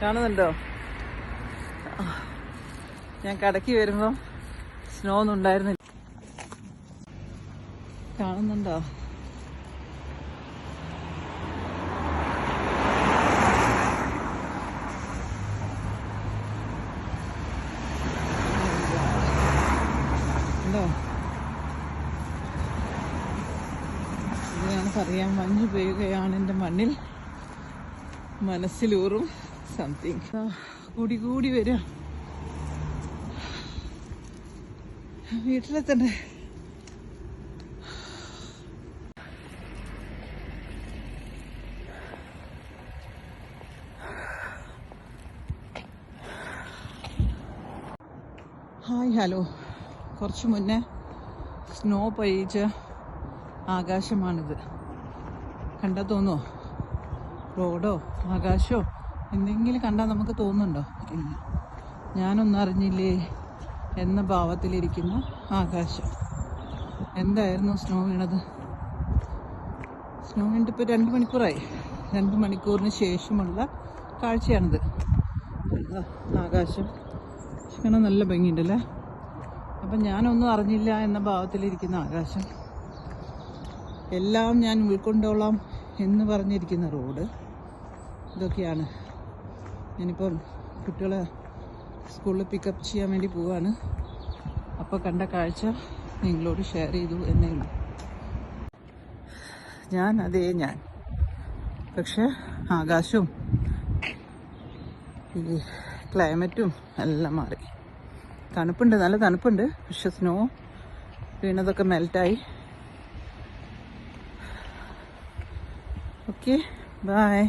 കാണുന്നുണ്ടോ? ഞാൻ കടക്കി വരുമ്പോ സ്നോ ഒന്നും ഉണ്ടായിരുന്നില്ല. കാണുന്നുണ്ടോ? ഉണ്ടോ? ഇതിനാണെന്നറിയാം, മഞ്ഞ് പെയ്യുകയാണ് എൻ്റെ മണ്ണിൽ. മനസ്സിലൂറും സംതിങ് കൂടി കൂടി വരിക. വീട്ടിലെത്തണ്ടേ? Hi, hello. കുറച്ച് മുന്നേ സ്നോ പെയ്യിച്ച ആകാശമാണിത്. കണ്ടാൽ തോന്നുമോ? റോഡോ ആകാശമോ എന്തെങ്കിലും കണ്ടാൽ നമുക്ക് തോന്നുന്നുണ്ടോ? ഇല്ല. ഞാനൊന്നും അറിഞ്ഞില്ലേ എന്ന ഭാവത്തിലിരിക്കുന്ന ആകാശം. എന്തായിരുന്നു സ്നോ വീണത്? സ്നോ വീണിട്ട് ഇപ്പോൾ 2 മണിക്കൂറായി. 2 മണിക്കൂറിന് ശേഷമുള്ള കാഴ്ചയാണിത്. ആകാശം കാണാൻ നല്ല ഭംഗിയുണ്ടല്ലേ? അപ്പം ഞാനൊന്നും അറിഞ്ഞില്ല എന്ന ഭാവത്തിലിരിക്കുന്ന ആകാശം. എല്ലാം ഞാൻ ഉൾക്കൊണ്ടോളാം എന്ന് പറഞ്ഞിരിക്കുന്ന റോഡ്. ഇതൊക്കെയാണ്. ഞാനിപ്പം കുട്ടികളെ സ്കൂളിൽ പിക്കപ്പ് ചെയ്യാൻ വേണ്ടി പോവാണ്. അപ്പോൾ കണ്ട കാഴ്ച നിങ്ങളോട് ഷെയർ ചെയ്തു എന്നേ ഉള്ളൂ. ഞാൻ പക്ഷെ ആകാശവും ഈ ക്ലൈമറ്റും എല്ലാം മാറി. തണുപ്പുണ്ട്, നല്ല തണുപ്പുണ്ട്. പക്ഷെ സ്നോ വീണതൊക്കെ മെൽറ്റായി. Okay, by.